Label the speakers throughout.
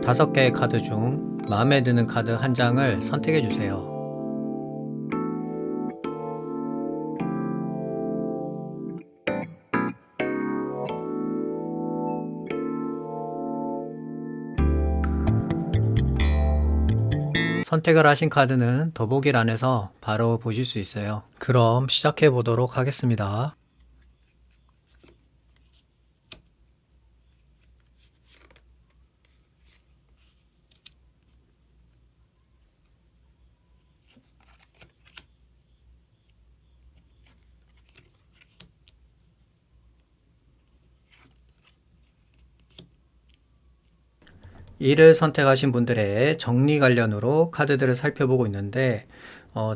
Speaker 1: 5개의 카드 중 마음에 드는 카드 한 장을 선택해 주세요. 선택을 하신 카드는 더보기란에서 바로 보실 수 있어요. 그럼 시작해 보도록 하겠습니다. 이를 선택하신 분들의 정리 관련으로 카드들을 살펴보고 있는데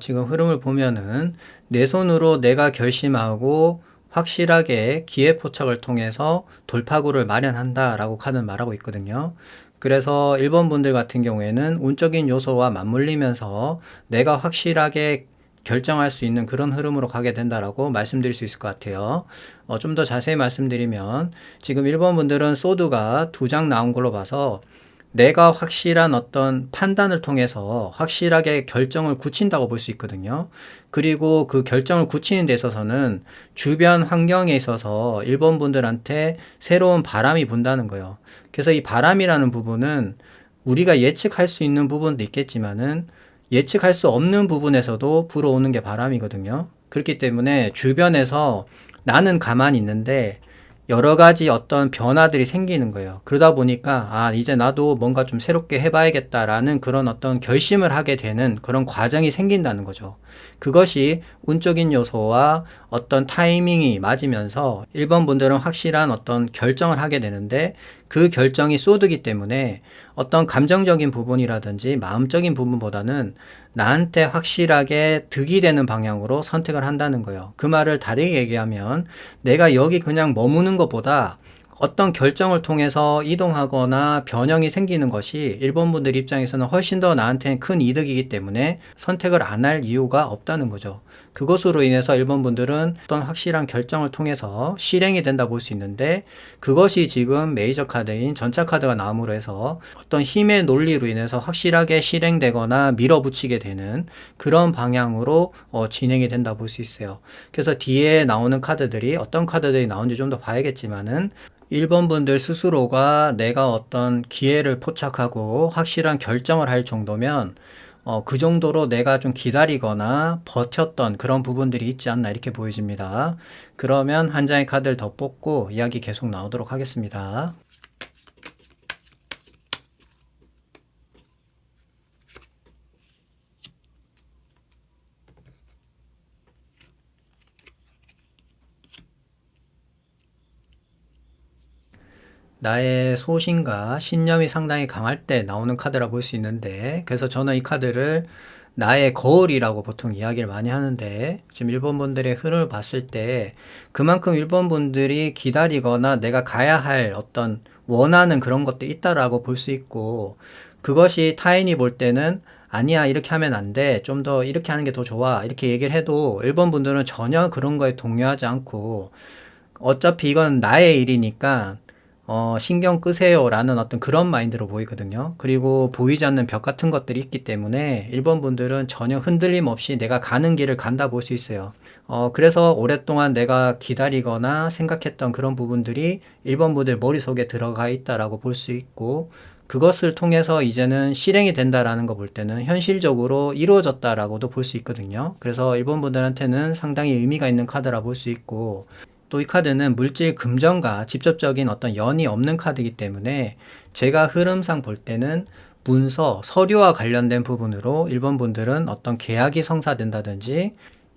Speaker 1: 지금 흐름을 보면은 내 손으로 내가 결심하고 확실하게 기회포착을 통해서 돌파구를 마련한다 라고 카드는 말하고 있거든요. 그래서 1번 분들 같은 경우에는 운적인 요소와 맞물리면서 내가 확실하게 결정할 수 있는 그런 흐름으로 가게 된다라고 말씀드릴 수 있을 것 같아요. 좀 더 자세히 말씀드리면 지금 1번 분들은 소드가 2장 나온 걸로 봐서 내가 확실한 어떤 판단을 통해서 확실하게 결정을 굳힌다고 볼 수 있거든요. 그리고 그 결정을 굳히는 데 있어서는 주변 환경에 있어서 1번 분들한테 새로운 바람이 분다는 거예요. 그래서 이 바람이라는 부분은 우리가 예측할 수 있는 부분도 있겠지만은 예측할 수 없는 부분에서도 불어오는 게 바람이거든요. 그렇기 때문에 주변에서 나는 가만히 있는데 여러 가지 어떤 변화들이 생기는 거예요. 그러다 보니까 이제 나도 뭔가 좀 새롭게 해봐야겠다라는 그런 어떤 결심을 하게 되는 그런 과정이 생긴다는 거죠. 그것이 운적인 요소와 어떤 타이밍이 맞으면서 1번 분들은 확실한 어떤 결정을 하게 되는데 그 결정이 소드기 때문에 어떤 감정적인 부분이라든지 마음적인 부분보다는 나한테 확실하게 득이 되는 방향으로 선택을 한다는 거예요. 그 말을 다르게 얘기하면 내가 여기 그냥 머무는 것보다 어떤 결정을 통해서 이동하거나 변형이 생기는 것이 1번 분들 입장에서는 훨씬 더 나한테는 큰 이득이기 때문에 선택을 안 할 이유가 없다는 거죠. 그것으로 인해서 1번 분들은 어떤 확실한 결정을 통해서 실행이 된다 볼 수 있는데 그것이 지금 메이저 카드인 전차 카드가 나옴으로 해서 어떤 힘의 논리로 인해서 확실하게 실행되거나 밀어붙이게 되는 그런 방향으로 진행이 된다 볼 수 있어요. 그래서 뒤에 나오는 카드들이 어떤 카드들이 나오는지 좀 더 봐야겠지만은 1번 분들 스스로가 내가 어떤 기회를 포착하고 확실한 결정을 할 정도면 그 정도로 내가 좀 기다리거나 버텼던 그런 부분들이 있지 않나 이렇게 보여집니다. 그러면 한 장의 카드를 더 뽑고 이야기 계속 나오도록 하겠습니다. 나의 소신과 신념이 상당히 강할 때 나오는 카드라 볼 수 있는데 그래서 저는 이 카드를 나의 거울이라고 보통 이야기를 많이 하는데 지금 1번 분들의 흐름을 봤을 때 그만큼 1번 분들이 기다리거나 내가 가야 할 어떤 원하는 그런 것도 있다라고 볼 수 있고 그것이 타인이 볼 때는 아니야 이렇게 하면 안 돼 좀 더 이렇게 하는 게 더 좋아 이렇게 얘기를 해도 1번 분들은 전혀 그런 거에 동요하지 않고 어차피 이건 나의 일이니까 신경 끄세요라는 어떤 그런 마인드로 보이거든요. 그리고 보이지 않는 벽 같은 것들이 있기 때문에 1번 분들은 전혀 흔들림 없이 내가 가는 길을 간다 볼 수 있어요. 그래서 오랫동안 내가 기다리거나 생각했던 그런 부분들이 1번 분들 머릿속에 들어가 있다라고 볼 수 있고 그것을 통해서 이제는 실행이 된다라는 거 볼 때는 현실적으로 이루어졌다라고도 볼 수 있거든요. 그래서 1번 분들한테는 상당히 의미가 있는 카드라 볼 수 있고 또 이 카드는 물질 금전과 직접적인 어떤 연이 없는 카드이기 때문에 제가 흐름상 볼 때는 문서, 서류와 관련된 부분으로 1번 분들은 어떤 계약이 성사된다든지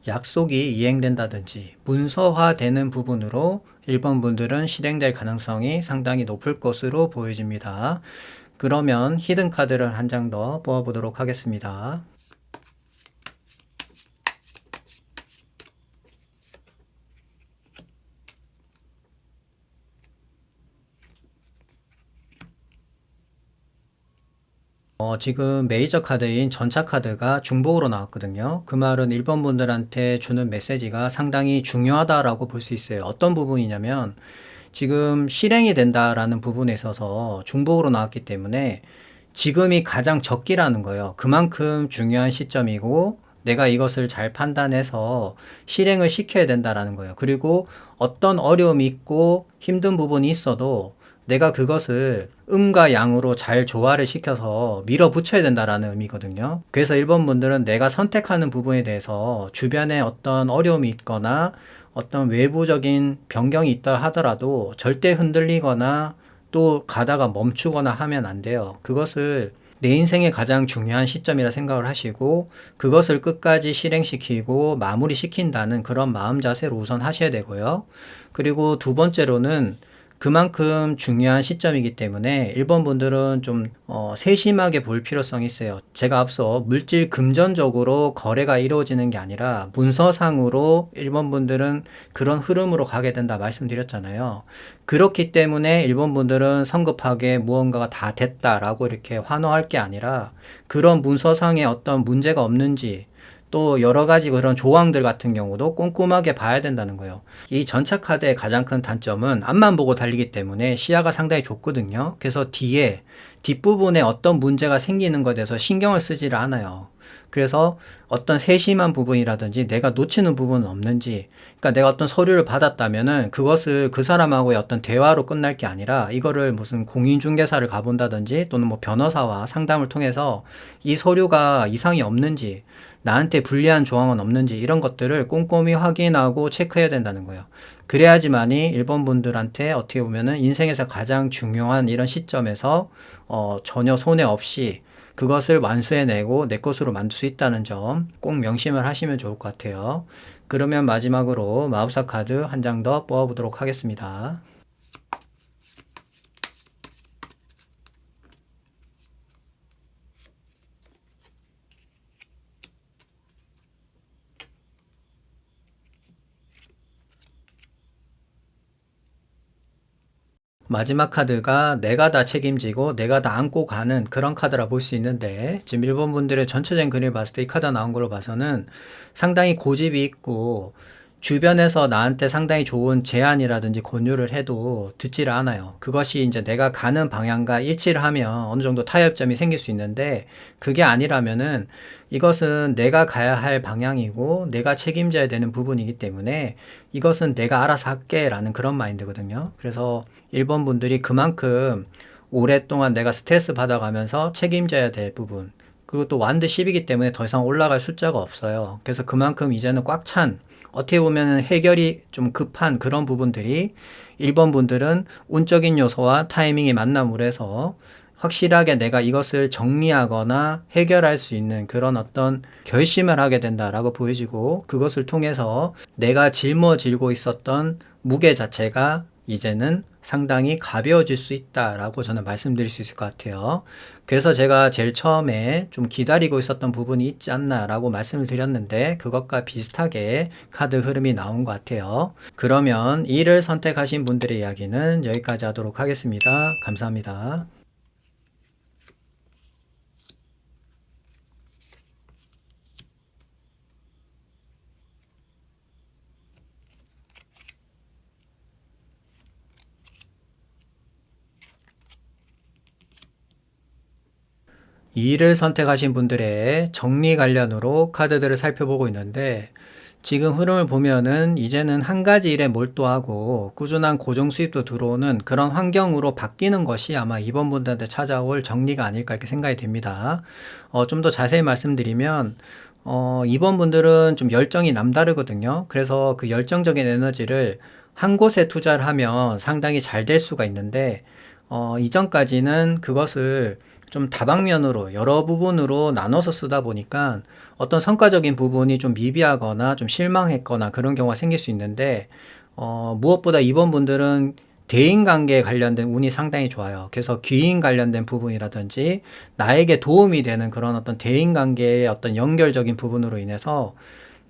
Speaker 1: 약속이 이행된다든지 문서화되는 부분으로 1번 분들은 실행될 가능성이 상당히 높을 것으로 보여집니다. 그러면 히든 카드를 한 장 더 뽑아보도록 하겠습니다. 지금 메이저 카드인 전차 카드가 중복으로 나왔거든요. 그 말은 1번 분들한테 주는 메시지가 상당히 중요하다라고 볼 수 있어요. 어떤 부분이냐면 지금 실행이 된다라는 부분에 있어서 중복으로 나왔기 때문에 지금이 가장 적기라는 거예요. 그만큼 중요한 시점이고 내가 이것을 잘 판단해서 실행을 시켜야 된다라는 거예요. 그리고 어떤 어려움이 있고 힘든 부분이 있어도 내가 그것을 음과 양으로 잘 조화를 시켜서 밀어붙여야 된다라는 의미거든요. 그래서 1번 분들은 내가 선택하는 부분에 대해서 주변에 어떤 어려움이 있거나 어떤 외부적인 변경이 있다 하더라도 절대 흔들리거나 또 가다가 멈추거나 하면 안 돼요. 그것을 내 인생의 가장 중요한 시점이라 생각을 하시고 그것을 끝까지 실행시키고 마무리시킨다는 그런 마음 자세로 우선 하셔야 되고요. 그리고 두 번째로는 그만큼 중요한 시점이기 때문에 1번 분들은 좀 세심하게 볼 필요성이 있어요. 제가 앞서 물질 금전적으로 거래가 이루어지는 게 아니라 문서상으로 1번 분들은 그런 흐름으로 가게 된다 말씀드렸잖아요. 그렇기 때문에 1번 분들은 성급하게 무언가가 다 됐다라고 이렇게 환호할 게 아니라 그런 문서상에 어떤 문제가 없는지 또 여러 가지 그런 조항들 같은 경우도 꼼꼼하게 봐야 된다는 거예요. 이 전차 카드의 가장 큰 단점은 앞만 보고 달리기 때문에 시야가 상당히 좁거든요. 그래서 뒤에 뒷부분에 어떤 문제가 생기는 것에 대해서 신경을 쓰지를 않아요. 그래서 어떤 세심한 부분이라든지 내가 놓치는 부분은 없는지, 그러니까 내가 어떤 서류를 받았다면은 그것을 그 사람하고의 어떤 대화로 끝날 게 아니라 이거를 무슨 공인중개사를 가본다든지 또는 뭐 변호사와 상담을 통해서 이 서류가 이상이 없는지 나한테 불리한 조항은 없는지 이런 것들을 꼼꼼히 확인하고 체크해야 된다는 거예요. 그래야지만이 일본 분들한테 어떻게 보면은 인생에서 가장 중요한 이런 시점에서 전혀 손해 없이 그것을 완수해내고 내 것으로 만들 수 있다는 점 꼭 명심을 하시면 좋을 것 같아요. 그러면 마지막으로 마법사 카드 한 장 더 뽑아보도록 하겠습니다. 마지막 카드가 내가 다 책임지고 내가 다 안고 가는 그런 카드라 볼 수 있는데 지금 일본 분들의 전체적인 그림을 봤을 때 이 카드 나온 걸로 봐서는 상당히 고집이 있고 주변에서 나한테 상당히 좋은 제안이라든지 권유를 해도 듣지를 않아요. 그것이 이제 내가 가는 방향과 일치를 하면 어느 정도 타협점이 생길 수 있는데 그게 아니라면은 이것은 내가 가야 할 방향이고 내가 책임져야 되는 부분이기 때문에 이것은 내가 알아서 할게 라는 그런 마인드거든요. 그래서 1번 분들이 그만큼 오랫동안 내가 스트레스 받아가면서 책임져야 될 부분 그리고 또 완드 10이기 때문에 더 이상 올라갈 숫자가 없어요. 그래서 그만큼 이제는 꽉 찬 어떻게 보면 해결이 좀 급한 그런 부분들이 1번 분들은 운적인 요소와 타이밍이 만남으로 해서 확실하게 내가 이것을 정리하거나 해결할 수 있는 그런 어떤 결심을 하게 된다라고 보여지고 그것을 통해서 내가 짊어지고 있었던 무게 자체가 이제는 상당히 가벼워질 수 있다라고 저는 말씀드릴 수 있을 것 같아요. 그래서 제가 제일 처음에 좀 기다리고 있었던 부분이 있지 않나라고 말씀을 드렸는데 그것과 비슷하게 카드 흐름이 나온 것 같아요. 그러면 이를 선택하신 분들의 이야기는 여기까지 하도록 하겠습니다. 감사합니다. 이 일을 선택하신 분들의 정리 관련으로 카드들을 살펴보고 있는데 지금 흐름을 보면은 이제는 한 가지 일에 몰두하고 꾸준한 고정 수입도 들어오는 그런 환경으로 바뀌는 것이 아마 이번 분들한테 찾아올 정리가 아닐까 이렇게 생각이 됩니다. 좀 더 자세히 말씀드리면 이번 분들은 좀 열정이 남다르거든요. 그래서 그 열정적인 에너지를 한 곳에 투자를 하면 상당히 잘 될 수가 있는데 이전까지는 그것을 좀 다방면으로 여러 부분으로 나눠서 쓰다 보니까 어떤 성과적인 부분이 좀 미비하거나 좀 실망했거나 그런 경우가 생길 수 있는데 무엇보다 이번 분들은 대인관계에 관련된 운이 상당히 좋아요. 그래서 귀인 관련된 부분이라든지 나에게 도움이 되는 그런 어떤 대인관계의 어떤 연결적인 부분으로 인해서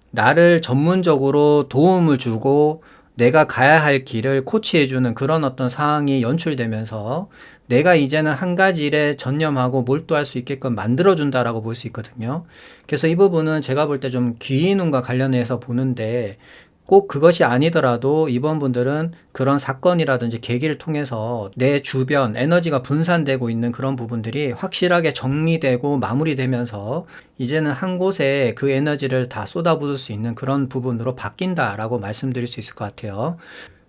Speaker 1: 나를 전문적으로 도움을 주고 내가 가야 할 길을 코치해주는 그런 어떤 상황이 연출되면서 내가 이제는 한 가지 일에 전념하고 몰두할 수 있게끔 만들어준다라고 볼 수 있거든요. 그래서 이 부분은 제가 볼 때 좀 귀인운과 관련해서 보는데 꼭 그것이 아니더라도 이번 분들은 그런 사건이라든지 계기를 통해서 내 주변 에너지가 분산되고 있는 그런 부분들이 확실하게 정리되고 마무리되면서 이제는 한 곳에 그 에너지를 다 쏟아부을 수 있는 그런 부분으로 바뀐다라고 말씀드릴 수 있을 것 같아요.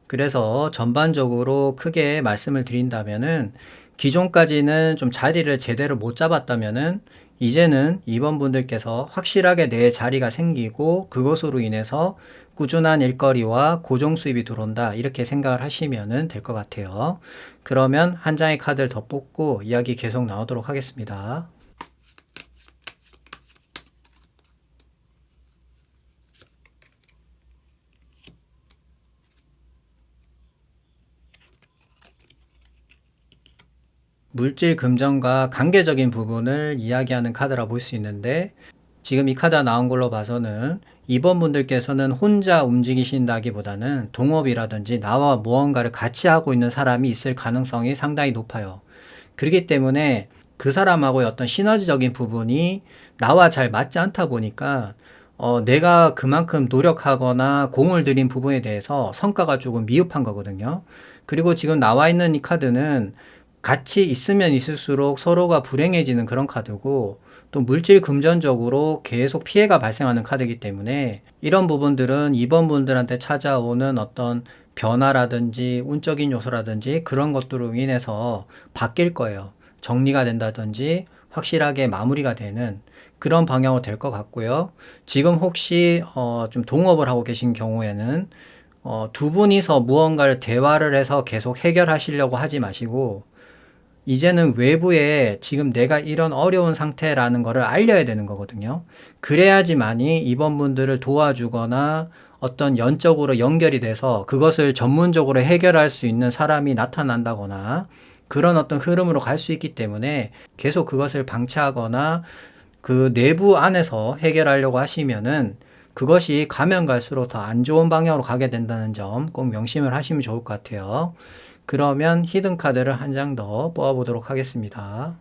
Speaker 1: 그래서 전반적으로 크게 말씀을 드린다면은 기존까지는 좀 자리를 제대로 못 잡았다면은 이제는 이번 분들께서 확실하게 내 자리가 생기고 그것으로 인해서 꾸준한 일거리와 고정 수입이 들어온다 이렇게 생각을 하시면 될 것 같아요. 그러면 한 장의 카드를 더 뽑고 이야기 계속 나오도록 하겠습니다. 물질 금전과 관계적인 부분을 이야기하는 카드라 볼 수 있는데 지금 이 카드가 나온 걸로 봐서는 이번 분들께서는 혼자 움직이신다기보다는 동업이라든지 나와 무언가를 같이 하고 있는 사람이 있을 가능성이 상당히 높아요. 그렇기 때문에 그 사람하고의 어떤 시너지적인 부분이 나와 잘 맞지 않다 보니까 내가 그만큼 노력하거나 공을 들인 부분에 대해서 성과가 조금 미흡한 거거든요. 그리고 지금 나와 있는 이 카드는 같이 있으면 있을수록 서로가 불행해지는 그런 카드고 또 물질 금전적으로 계속 피해가 발생하는 카드이기 때문에 이런 부분들은 이번 분들한테 찾아오는 어떤 변화라든지 운적인 요소라든지 그런 것들로 인해서 바뀔 거예요. 정리가 된다든지 확실하게 마무리가 되는 그런 방향으로 될 것 같고요. 지금 혹시 좀 동업을 하고 계신 경우에는 두 분이서 무언가를 대화를 해서 계속 해결하시려고 하지 마시고 이제는 외부에 지금 내가 이런 어려운 상태라는 거를 알려야 되는 거거든요. 그래야지만이 이번 분들을 도와주거나 어떤 연적으로 연결이 돼서 그것을 전문적으로 해결할 수 있는 사람이 나타난다거나 그런 어떤 흐름으로 갈 수 있기 때문에 계속 그것을 방치하거나 그 내부 안에서 해결하려고 하시면은 그것이 가면 갈수록 더 안 좋은 방향으로 가게 된다는 점 꼭 명심을 하시면 좋을 것 같아요. 그러면 히든 카드를 한 장 더 뽑아보도록 하겠습니다.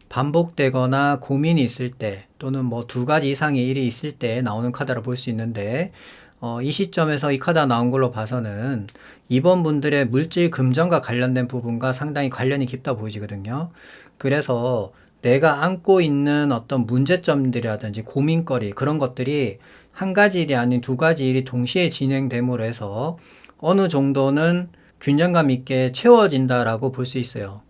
Speaker 1: 반복되거나 고민이 있을 때 또는 뭐 두 가지 이상의 일이 있을 때 나오는 카드라 볼 수 있는데 이 시점에서 이 카드가 나온 걸로 봐서는 이번 분들의 물질 금전과 관련된 부분과 상당히 관련이 깊다 보이지거든요. 그래서 내가 안고 있는 어떤 문제점들이라든지 고민거리 그런 것들이 한 가지 일이 아닌 두 가지 일이 동시에 진행됨으로 해서 어느 정도는 균형감 있게 채워진다라고 볼 수 있어요.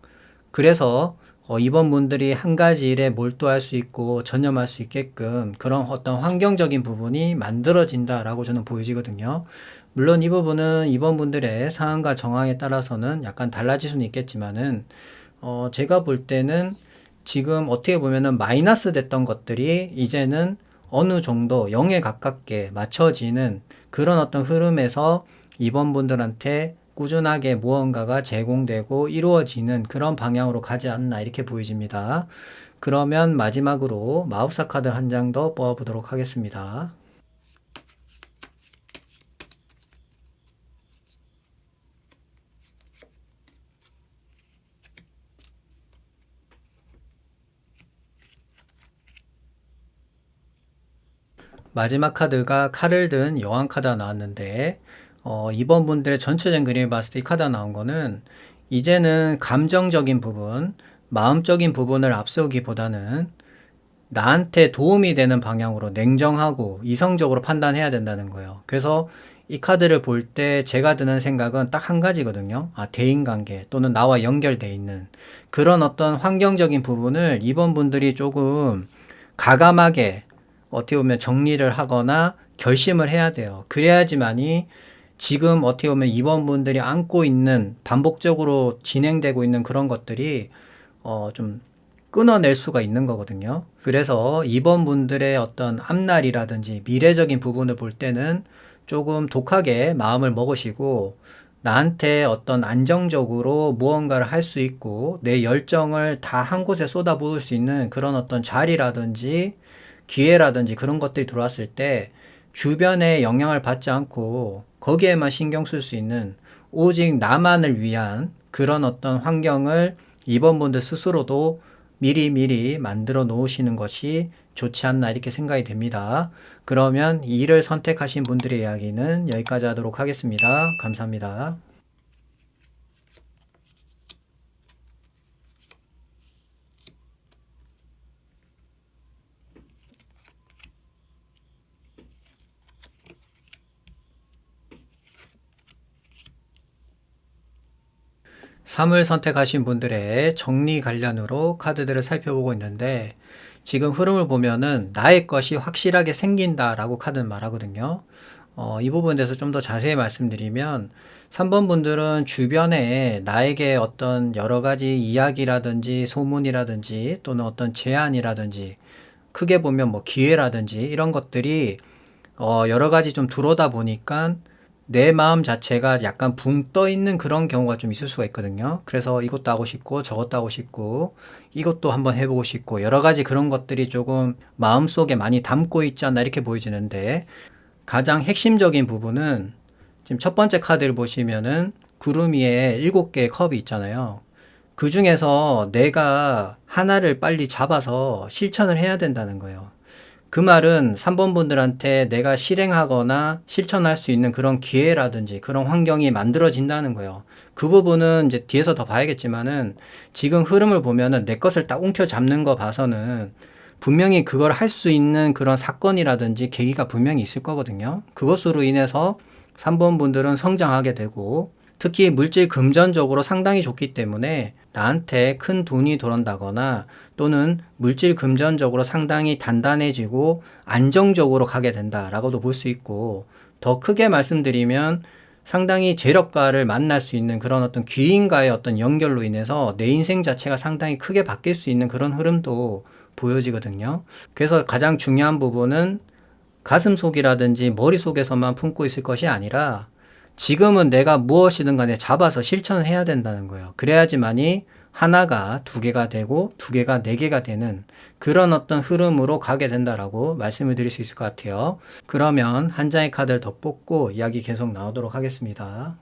Speaker 1: 그래서 이번 분들이 한 가지 일에 몰두할 수 있고 전념할 수 있게끔 그런 어떤 환경적인 부분이 만들어진다라고 저는 보여지거든요. 물론 이 부분은 이번 분들의 상황과 정황에 따라서는 약간 달라질 수는 있겠지만은 제가 볼 때는 지금 어떻게 보면은 마이너스 됐던 것들이 이제는 어느 정도 0에 가깝게 맞춰지는 그런 어떤 흐름에서 이번 분들한테 꾸준하게 무언가가 제공되고 이루어지는 그런 방향으로 가지 않나 이렇게 보여집니다. 그러면 마지막으로 마법사 카드 한 장 더 뽑아보도록 하겠습니다. 마지막 카드가 칼을 든 여왕 카드가 나왔는데 이번 분들의 전체적인 그림을 봤을 때 이 카드가 나온 거는 이제는 감정적인 부분, 마음적인 부분을 앞세우기보다는 나한테 도움이 되는 방향으로 냉정하고 이성적으로 판단해야 된다는 거예요. 그래서 이 카드를 볼 때 제가 드는 생각은 딱 한 가지거든요. 대인관계 또는 나와 연결돼 있는 그런 어떤 환경적인 부분을 이번 분들이 조금 가감하게 어떻게 보면 정리를 하거나 결심을 해야 돼요. 그래야지만이 지금 어떻게 보면 이번 분들이 안고 있는 반복적으로 진행되고 있는 그런 것들이 좀 끊어낼 수가 있는 거거든요. 그래서 이번 분들의 어떤 앞날이라든지 미래적인 부분을 볼 때는 조금 독하게 마음을 먹으시고 나한테 어떤 안정적으로 무언가를 할 수 있고 내 열정을 다 한 곳에 쏟아부을 수 있는 그런 어떤 자리라든지 기회라든지 그런 것들이 들어왔을 때 주변에 영향을 받지 않고 거기에만 신경 쓸 수 있는 오직 나만을 위한 그런 어떤 환경을 이번 분들 스스로도 미리미리 만들어 놓으시는 것이 좋지 않나 이렇게 생각이 됩니다. 그러면 2를 선택하신 분들의 이야기는 여기까지 하도록 하겠습니다. 감사합니다. 삼을 선택하신 분들의 정리 관련으로 카드들을 살펴보고 있는데 지금 흐름을 보면은 나의 것이 확실하게 생긴다라고 카드는 말하거든요. 이 부분에 대해서 좀 더 자세히 말씀드리면 3번 분들은 주변에 나에게 어떤 여러 가지 이야기라든지 소문이라든지 또는 어떤 제안이라든지 크게 보면 뭐 기회라든지 이런 것들이 여러 가지 좀 들어오다 보니까 내 마음 자체가 약간 붕 떠 있는 그런 경우가 좀 있을 수가 있거든요. 그래서 이것도 하고 싶고 저것도 하고 싶고 이것도 한번 해보고 싶고 여러 가지 그런 것들이 조금 마음속에 많이 담고 있지 않나 이렇게 보여지는데 가장 핵심적인 부분은 지금 첫 번째 카드를 보시면은 구름 위에 7개의 컵이 있잖아요. 그 중에서 내가 하나를 빨리 잡아서 실천을 해야 된다는 거예요. 그 말은 3번 분들한테 내가 실행하거나 실천할 수 있는 그런 기회라든지 그런 환경이 만들어진다는 거예요. 그 부분은 이제 뒤에서 더 봐야겠지만은 지금 흐름을 보면은 내 것을 딱 움켜잡는 거 봐서는 분명히 그걸 할 수 있는 그런 사건이라든지 계기가 분명히 있을 거거든요. 그것으로 인해서 3번 분들은 성장하게 되고 특히 물질 금전적으로 상당히 좋기 때문에 나한테 큰 돈이 들어온다거나 또는 물질 금전적으로 상당히 단단해지고 안정적으로 가게 된다라고도 볼 수 있고 더 크게 말씀드리면 상당히 재력가를 만날 수 있는 그런 어떤 귀인과의 어떤 연결로 인해서 내 인생 자체가 상당히 크게 바뀔 수 있는 그런 흐름도 보여지거든요. 그래서 가장 중요한 부분은 가슴속이라든지 머릿속에서만 품고 있을 것이 아니라 지금은 내가 무엇이든 간에 잡아서 실천을 해야 된다는 거예요. 그래야지만이 하나가 두 개가 되고 두 개가 네 개가 되는 그런 어떤 흐름으로 가게 된다라고 말씀을 드릴 수 있을 것 같아요. 그러면 한 장의 카드를 더 뽑고 이야기 계속 나오도록 하겠습니다.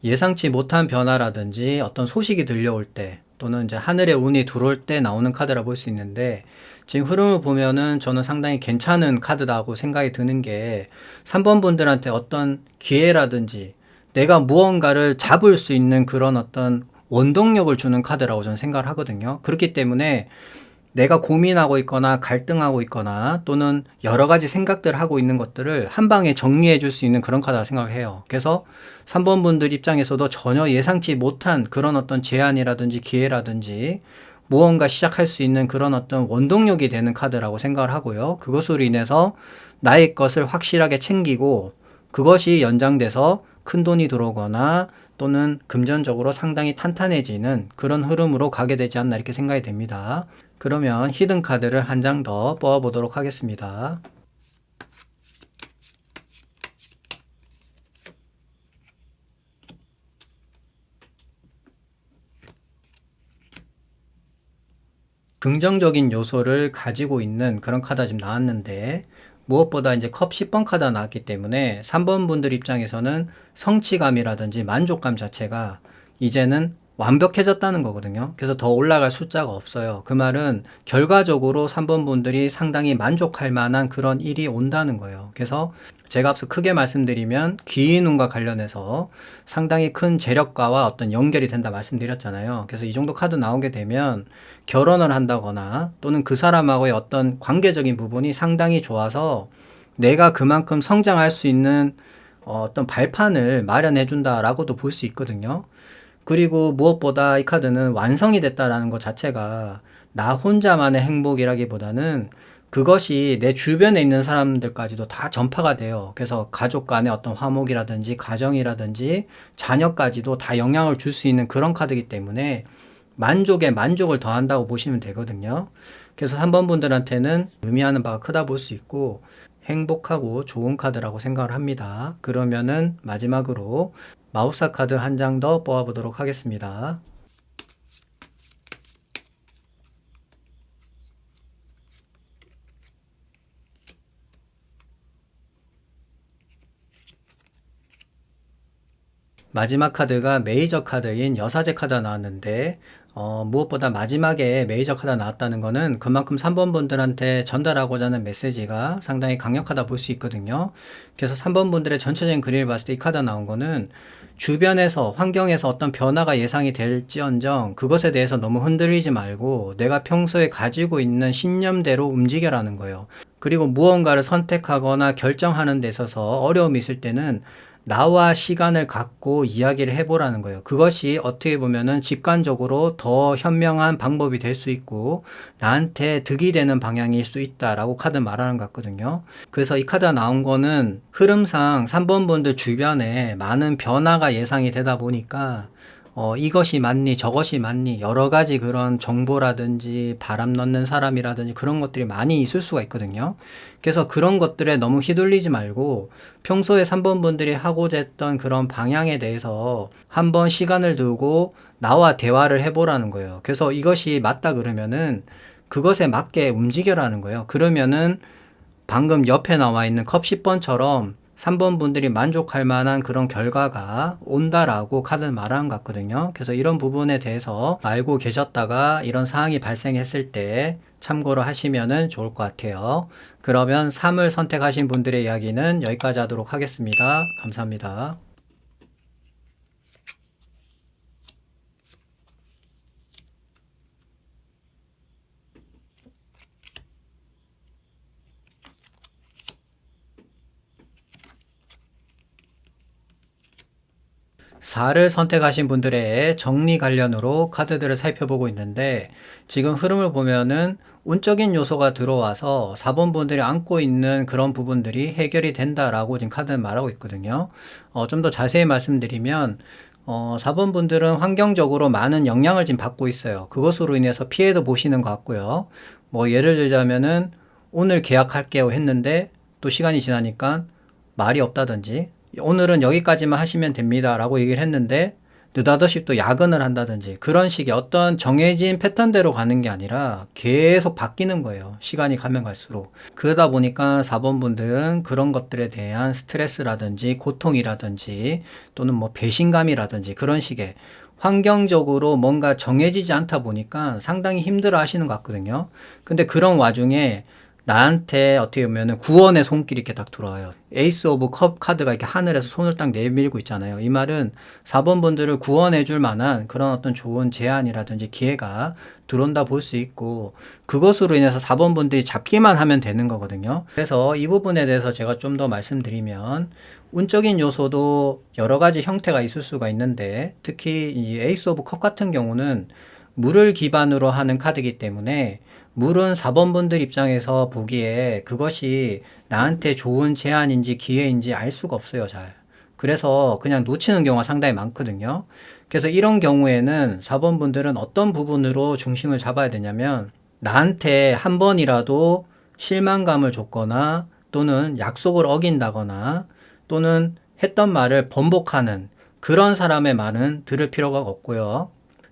Speaker 1: 예상치 못한 변화라든지 어떤 소식이 들려올 때 또는 이제 하늘의 운이 들어올 때 나오는 카드라 볼 수 있는데 지금 흐름을 보면은 저는 상당히 괜찮은 카드다고 생각이 드는 게 3번 분들한테 어떤 기회라든지 내가 무언가를 잡을 수 있는 그런 어떤 원동력을 주는 카드라고 저는 생각을 하거든요. 그렇기 때문에 내가 고민하고 있거나 갈등하고 있거나 또는 여러 가지 생각들을 하고 있는 것들을 한 방에 정리해 줄 수 있는 그런 카드라 생각을 해요. 그래서 3번 분들 입장에서도 전혀 예상치 못한 그런 어떤 제안이라든지 기회라든지 무언가 시작할 수 있는 그런 어떤 원동력이 되는 카드라고 생각을 하고요. 그것으로 인해서 나의 것을 확실하게 챙기고 그것이 연장돼서 큰 돈이 들어오거나 또는 금전적으로 상당히 탄탄해지는 그런 흐름으로 가게 되지 않나 이렇게 생각이 됩니다. 그러면 히든 카드를 한 장 더 뽑아보도록 하겠습니다. 긍정적인 요소를 가지고 있는 그런 카드가 지금 나왔는데 무엇보다 이제 컵 10번 카드가 나왔기 때문에 3번 분들 입장에서는 성취감이라든지 만족감 자체가 이제는 완벽해졌다는 거거든요. 그래서 더 올라갈 숫자가 없어요. 그 말은 결과적으로 3번 분들이 상당히 만족할 만한 그런 일이 온다는 거예요. 그래서 제가 앞서 크게 말씀드리면 기인운과 관련해서 상당히 큰 재력가와 어떤 연결이 된다 말씀드렸잖아요. 그래서 이 정도 카드 나오게 되면 결혼을 한다거나 또는 그 사람하고의 어떤 관계적인 부분이 상당히 좋아서 내가 그만큼 성장할 수 있는 어떤 발판을 마련해 준다라고도 볼 수 있거든요. 그리고 무엇보다 이 카드는 완성이 됐다라는 것 자체가 나 혼자만의 행복이라기보다는 그것이 내 주변에 있는 사람들까지도 다 전파가 돼요. 그래서 가족 간의 어떤 화목이라든지 가정이라든지 자녀까지도 다 영향을 줄 수 있는 그런 카드이기 때문에 만족에 만족을 더한다고 보시면 되거든요. 그래서 3번 분들한테는 의미하는 바가 크다 볼 수 있고 행복하고 좋은 카드라고 생각을 합니다. 그러면은 마지막으로 마법사 카드 한 장 더 뽑아보도록 하겠습니다. 마지막 카드가 메이저 카드인 여사제 카드가 나왔는데 무엇보다 마지막에 메이저 카드가 나왔다는 거는 그만큼 3번 분들한테 전달하고자 하는 메시지가 상당히 강력하다 볼 수 있거든요. 그래서 3번 분들의 전체적인 그림을 봤을 때 이 카드가 나온 거는 주변에서 환경에서 어떤 변화가 예상이 될지언정 그것에 대해서 너무 흔들리지 말고 내가 평소에 가지고 있는 신념대로 움직여라는 거예요. 그리고 무언가를 선택하거나 결정하는 데 있어서 어려움이 있을 때는 나와 시간을 갖고 이야기를 해보라는 거예요. 그것이 어떻게 보면은 직관적으로 더 현명한 방법이 될 수 있고 나한테 득이 되는 방향일 수 있다라고 카드 말하는 것 같거든요. 그래서 이 카드가 나온 거는 흐름상 3번 분들 주변에 많은 변화가 예상이 되다 보니까 이것이 맞니, 저것이 맞니, 여러 가지 그런 정보라든지 바람 넣는 사람이라든지 그런 것들이 많이 있을 수가 있거든요. 그래서 그런 것들에 너무 휘둘리지 말고 평소에 3번 분들이 하고자 했던 그런 방향에 대해서 한번 시간을 두고 나와 대화를 해보라는 거예요. 그래서 이것이 맞다 그러면은 그것에 맞게 움직여라는 거예요. 그러면은 방금 옆에 나와 있는 컵 10번처럼 3번 분들이 만족할 만한 그런 결과가 온다라고 카드는 말하는 것 같거든요. 그래서 이런 부분에 대해서 알고 계셨다가 이런 상황이 발생했을 때 참고로 하시면 좋을 것 같아요. 그러면 3을 선택하신 분들의 이야기는 여기까지 하도록 하겠습니다. 감사합니다. 4를 선택하신 분들의 정리 관련으로 카드들을 살펴보고 있는데 지금 흐름을 보면은 운적인 요소가 들어와서 4번 분들이 안고 있는 그런 부분들이 해결이 된다라고 지금 카드는 말하고 있거든요. 좀 더 자세히 말씀드리면 4번 분들은 환경적으로 많은 영향을 지금 받고 있어요. 그것으로 인해서 피해도 보시는 것 같고요. 뭐 예를 들자면은 오늘 계약할게요 했는데 또 시간이 지나니까 말이 없다든지 오늘은 여기까지만 하시면 됩니다 라고 얘기를 했는데 느닷없이 또 야근을 한다든지 그런 식의 어떤 정해진 패턴대로 가는 게 아니라 계속 바뀌는 거예요. 시간이 가면 갈수록. 그러다 보니까 4번 분들은 그런 것들에 대한 스트레스라든지 고통이라든지 또는 뭐 배신감이라든지 그런 식의 환경적으로 뭔가 정해지지 않다 보니까 상당히 힘들어 하시는 것 같거든요. 근데 그런 와중에 나한테 어떻게 보면은 구원의 손길이 이렇게 딱 들어와요. 에이스 오브 컵 카드가 이렇게 하늘에서 손을 딱 내밀고 있잖아요. 이 말은 4번 분들을 구원해 줄 만한 그런 어떤 좋은 제안이라든지 기회가 들어온다 볼 수 있고 그것으로 인해서 4번 분들이 잡기만 하면 되는 거거든요. 그래서 이 부분에 대해서 제가 좀 더 말씀드리면 운적인 요소도 여러 가지 형태가 있을 수가 있는데 특히 이 에이스 오브 컵 같은 경우는 물을 기반으로 하는 카드이기 때문에 물은 4번 분들 입장에서 보기에 그것이 나한테 좋은 제안인지 기회인지 알 수가 없어요, 잘. 그래서 그냥 놓치는 경우가 상당히 많거든요. 그래서 이런 경우에는 4번 분들은 어떤 부분으로 중심을 잡아야 되냐면 나한테 한 번이라도 실망감을 줬거나 또는 약속을 어긴다거나 또는 했던 말을 번복하는 그런 사람의 말은 들을 필요가 없고요.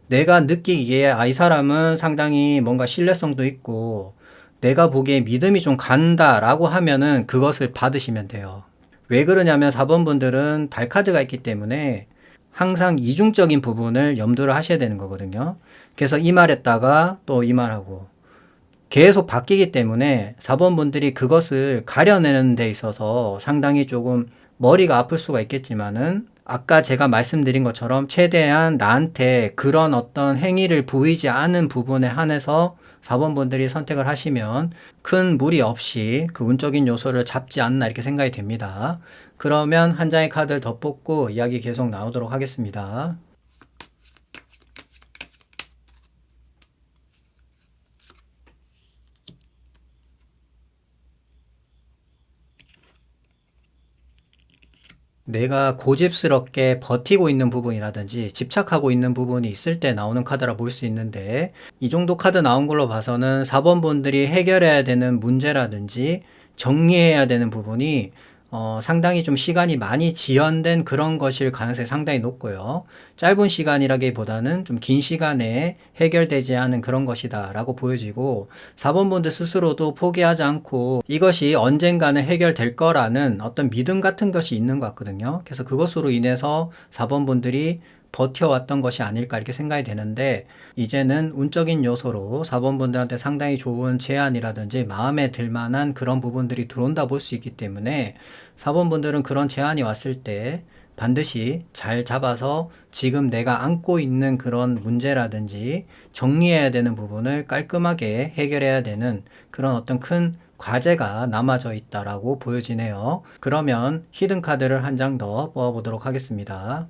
Speaker 1: 내가 느끼기에 이 사람은 상당히 뭔가 신뢰성도 있고 내가 보기에 믿음이 좀 간다라고 하면은 그것을 받으시면 돼요. 왜 그러냐면 4번 분들은 달 카드가 있기 때문에 항상 이중적인 부분을 염두를 하셔야 되는 거거든요. 그래서 이 말 했다가 또 이 말하고 계속 바뀌기 때문에 4번 분들이 그것을 가려내는 데 있어서 상당히 조금 머리가 아플 수가 있겠지만은 아까 제가 말씀드린 것처럼 최대한 나한테 그런 어떤 행위를 보이지 않은 부분에 한해서 4번 분들이 선택을 하시면 큰 무리 없이 그 운적인 요소를 잡지 않나 이렇게 생각이 됩니다. 그러면 한 장의 카드를 더 뽑고 이야기 계속 나오도록 하겠습니다. 내가 고집스럽게 버티고 있는 부분이라든지 집착하고 있는 부분이 있을 때 나오는 카드라 볼 수 있는데 이 정도 카드 나온 걸로 봐서는 4번 분들이 해결해야 되는 문제라든지 정리해야 되는 부분이 상당히 좀 시간이 많이 지연된 그런 것일 가능성이 상당히 높고요. 짧은 시간이라기보다는 좀 긴 시간에 해결되지 않은 그런 것이다라고 보여지고 4번 분들 스스로도 포기하지 않고 이것이 언젠가는 해결될 거라는 어떤 믿음 같은 것이 있는 것 같거든요. 그래서 그것으로 인해서 4번 분들이 버텨왔던 것이 아닐까 이렇게 생각이 되는데 이제는 운적인 요소로 4번 분들한테 상당히 좋은 제안이라든지 마음에 들 만한 그런 부분들이 들어온다 볼 수 있기 때문에 4번 분들은 그런 제안이 왔을 때 반드시 잘 잡아서 지금 내가 안고 있는 그런 문제라든지 정리해야 되는 부분을 깔끔하게 해결해야 되는 그런 어떤 큰 과제가 남아져 있다라고 보여지네요. 그러면 히든 카드를 한 장 더 뽑아보도록 하겠습니다.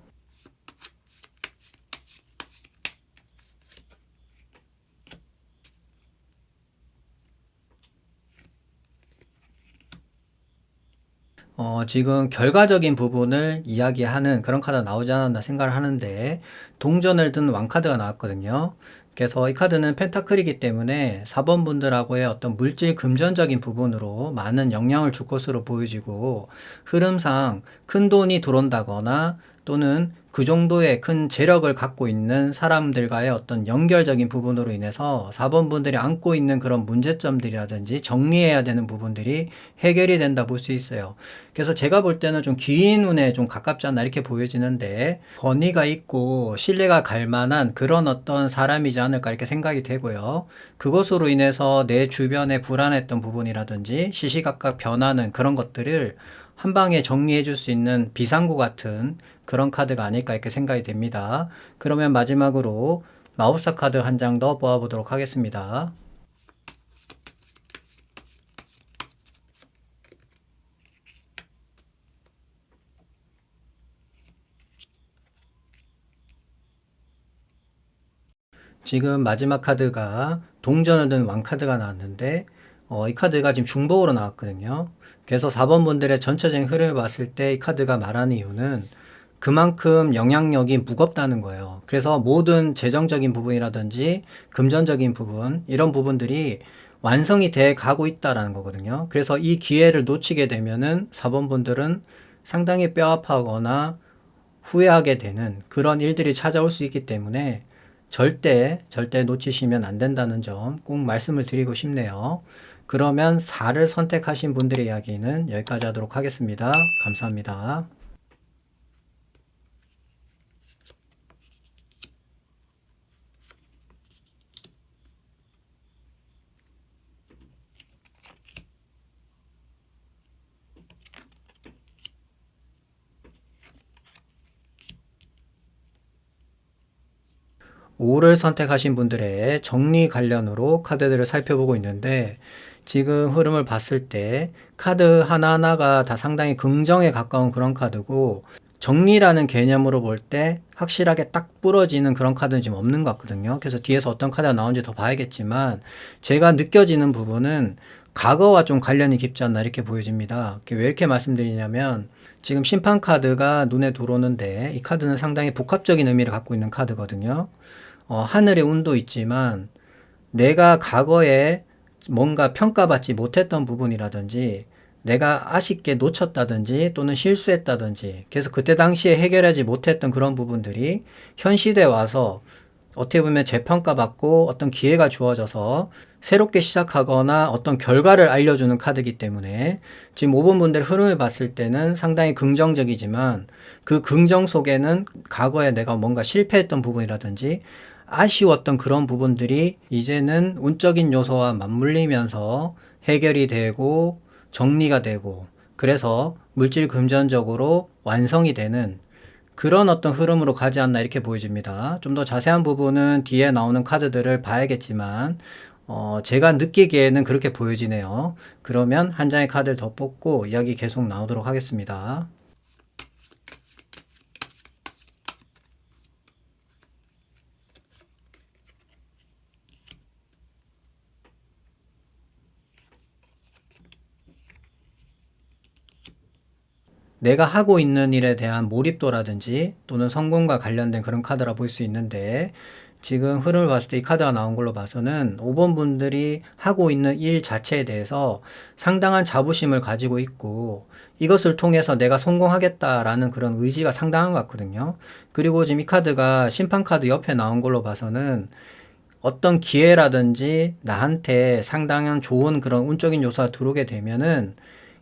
Speaker 1: 지금 결과적인 부분을 이야기하는 그런 카드가 나오지 않았나 생각을 하는데, 동전을 든 왕카드가 나왔거든요. 그래서 이 카드는 펜타클이기 때문에 4번 분들하고의 어떤 물질 금전적인 부분으로 많은 영향을 줄 것으로 보여지고, 흐름상 큰 돈이 들어온다거나 또는 그 정도의 큰 재력을 갖고 있는 사람들과의 어떤 연결적인 부분으로 인해서 4번 분들이 안고 있는 그런 문제점들이라든지 정리해야 되는 부분들이 해결이 된다 볼 수 있어요. 그래서 제가 볼 때는 좀 귀인 운에 좀 가깝지 않나 이렇게 보여지는데 권위가 있고 신뢰가 갈 만한 그런 어떤 사람이지 않을까 이렇게 생각이 되고요. 그것으로 인해서 내 주변에 불안했던 부분이라든지 시시각각 변하는 그런 것들을 한 방에 정리해 줄 수 있는 비상구 같은 그런 카드가 아닐까 이렇게 생각이 됩니다. 그러면 마지막으로 마법사 카드 한 장 더 뽑아보도록 하겠습니다. 지금 마지막 카드가 동전을 든 왕카드가 나왔는데 이 카드가 지금 중복으로 나왔거든요. 그래서 4번 분들의 전체적인 흐름을 봤을 때 이 카드가 말하는 이유는 그만큼 영향력이 무겁다는 거예요. 그래서 모든 재정적인 부분이라든지 금전적인 부분 이런 부분들이 완성이 돼 가고 있다라는 거거든요. 그래서 이 기회를 놓치게 되면은 4번 분들은 상당히 뼈아파하거나 후회하게 되는 그런 일들이 찾아올 수 있기 때문에 절대 놓치시면 안 된다는 점 꼭 말씀을 드리고 싶네요. 그러면 4를 선택하신 분들의 이야기는 여기까지 하도록 하겠습니다. 감사합니다. O를 선택하신 분들의 정리 관련으로 카드들을 살펴보고 있는데 지금 흐름을 봤을 때 카드 하나하나가 다 상당히 긍정에 가까운 그런 카드고 정리라는 개념으로 볼 때 확실하게 딱 부러지는 그런 카드는 지금 없는 것 같거든요. 그래서 뒤에서 어떤 카드가 나오는지 더 봐야겠지만 제가 느껴지는 부분은 과거와 좀 관련이 깊지 않나 이렇게 보여집니다. 왜 이렇게 말씀드리냐면 지금 심판 카드가 눈에 들어오는데 이 카드는 상당히 복합적인 의미를 갖고 있는 카드거든요. 하늘의 운도 있지만 내가 과거에 뭔가 평가받지 못했던 부분이라든지 내가 아쉽게 놓쳤다든지 또는 실수했다든지 그래서 그때 당시에 해결하지 못했던 그런 부분들이 현 시대에 와서 어떻게 보면 재평가받고 어떤 기회가 주어져서 새롭게 시작하거나 어떤 결과를 알려주는 카드이기 때문에 지금 5번 분들 흐름을 봤을 때는 상당히 긍정적이지만 그 긍정 속에는 과거에 내가 뭔가 실패했던 부분이라든지 아쉬웠던 그런 부분들이 이제는 운적인 요소와 맞물리면서 해결이 되고 정리가 되고 그래서 물질 금전적으로 완성이 되는 그런 어떤 흐름으로 가지 않나 이렇게 보여집니다. 좀 더 자세한 부분은 뒤에 나오는 카드들을 봐야겠지만 제가 느끼기에는 그렇게 보여지네요. 그러면 한 장의 카드를 더 뽑고 이야기 계속 나오도록 하겠습니다. 내가 하고 있는 일에 대한 몰입도라든지 또는 성공과 관련된 그런 카드라 볼 수 있는데 지금 흐름을 봤을 때 이 카드가 나온 걸로 봐서는 5번 분들이 하고 있는 일 자체에 대해서 상당한 자부심을 가지고 있고 이것을 통해서 내가 성공하겠다라는 그런 의지가 상당한 것 같거든요. 그리고 지금 이 카드가 심판 카드 옆에 나온 걸로 봐서는 어떤 기회라든지 나한테 상당한 좋은 그런 운적인 요소가 들어오게 되면은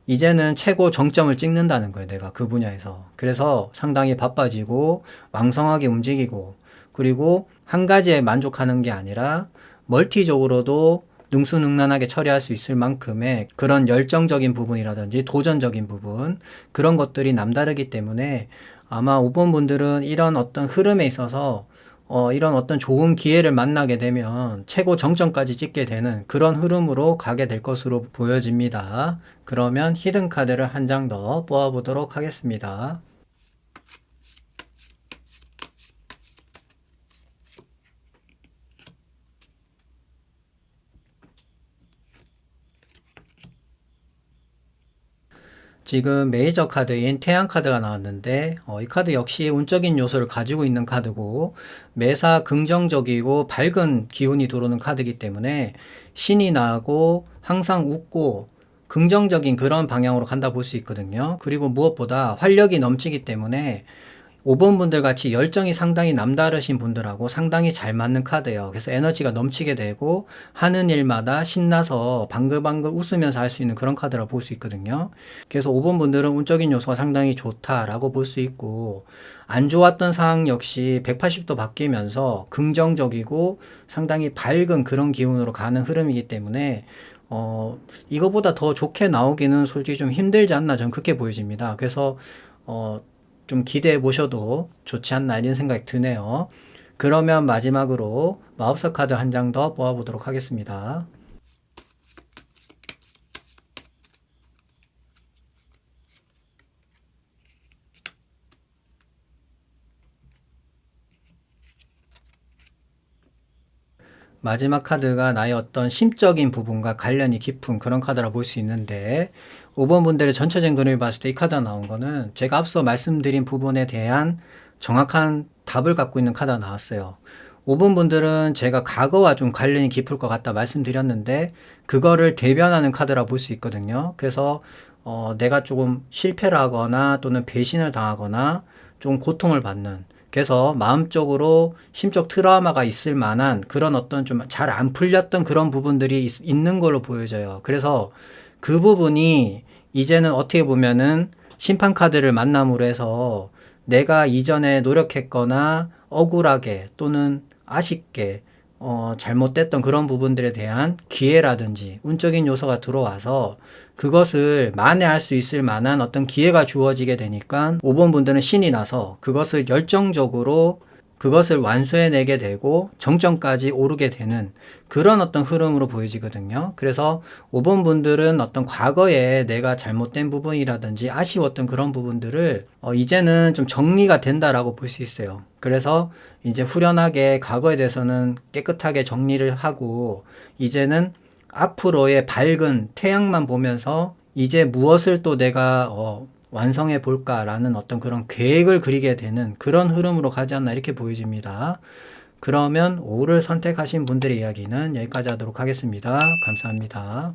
Speaker 1: 이제는 최고 정점을 찍는다는 거예요. 내가 그 분야에서. 그래서 상당히 바빠지고 왕성하게 움직이고 그리고 한 가지에 만족하는 게 아니라 멀티적으로도 능수능란하게 처리할 수 있을 만큼의 그런 열정적인 부분이라든지 도전적인 부분 그런 것들이 남다르기 때문에 아마 5번 분들은 이런 어떤 흐름에 있어서 이런 어떤 좋은 기회를 만나게 되면 최고 정점까지 찍게 되는 그런 흐름으로 가게 될 것으로 보여집니다. 그러면 히든 카드를 한 장 더 뽑아보도록 하겠습니다. 지금 메이저 카드인 태양 카드가 나왔는데 이 카드 역시 운적인 요소를 가지고 있는 카드고 매사 긍정적이고 밝은 기운이 들어오는 카드이기 때문에 신이 나고 항상 웃고 긍정적인 그런 방향으로 간다 볼 수 있거든요. 그리고 무엇보다 활력이 넘치기 때문에 5번 분들 같이 열정이 상당히 남다르신 분들하고 상당히 잘 맞는 카드예요. 그래서 에너지가 넘치게 되고 하는 일마다 신나서 방글방글 웃으면서 할 수 있는 그런 카드라고 볼 수 있거든요. 그래서 5번 분들은 운적인 요소가 상당히 좋다라고 볼 수 있고 안 좋았던 상황 역시 180도 바뀌면서 긍정적이고 상당히 밝은 그런 기운으로 가는 흐름이기 때문에 이거보다 더 좋게 나오기는 솔직히 좀 힘들지 않나 저는 그렇게 보여집니다. 그래서 좀 기대해 보셔도 좋지 않나 이런 생각이 드네요. 그러면 마지막으로 마법사 카드 한 장 더 뽑아보도록 하겠습니다. 마지막 카드가 나의 어떤 심적인 부분과 관련이 깊은 그런 카드라 볼 수 있는데 5번 분들의 전체적인 그림을 봤을 때 이 카드가 나온 거는 제가 앞서 말씀드린 부분에 대한 정확한 답을 갖고 있는 카드가 나왔어요. 5번 분들은 제가 과거와 좀 관련이 깊을 것 같다 말씀드렸는데 그거를 대변하는 카드라 볼 수 있거든요. 그래서 내가 조금 실패를 하거나 또는 배신을 당하거나 좀 고통을 받는 그래서 마음적으로 심적 트라우마가 있을 만한 그런 어떤 좀 잘 안 풀렸던 그런 부분들이 있는 걸로 보여져요. 그래서 그 부분이 이제는 어떻게 보면은 심판 카드를 만남으로 해서 내가 이전에 노력했거나 억울하게 또는 아쉽게 잘못됐던 그런 부분들에 대한 기회라든지 운적인 요소가 들어와서 그것을 만회할 수 있을 만한 어떤 기회가 주어지게 되니까 5번 분들은 신이 나서 그것을 열정적으로 그것을 완수해내게 되고 정점까지 오르게 되는 그런 어떤 흐름으로 보여지거든요. 그래서 5번 분들은 어떤 과거에 내가 잘못된 부분이라든지 아쉬웠던 그런 부분들을 이제는 좀 정리가 된다라고 볼 수 있어요. 그래서 이제 후련하게 과거에 대해서는 깨끗하게 정리를 하고 이제는 앞으로의 밝은 태양만 보면서 이제 무엇을 또 내가 완성해 볼까라는 어떤 그런 계획을 그리게 되는 그런 흐름으로 가지 않나 이렇게 보여집니다. 그러면 5를 선택하신 분들의 이야기는 여기까지 하도록 하겠습니다. 감사합니다.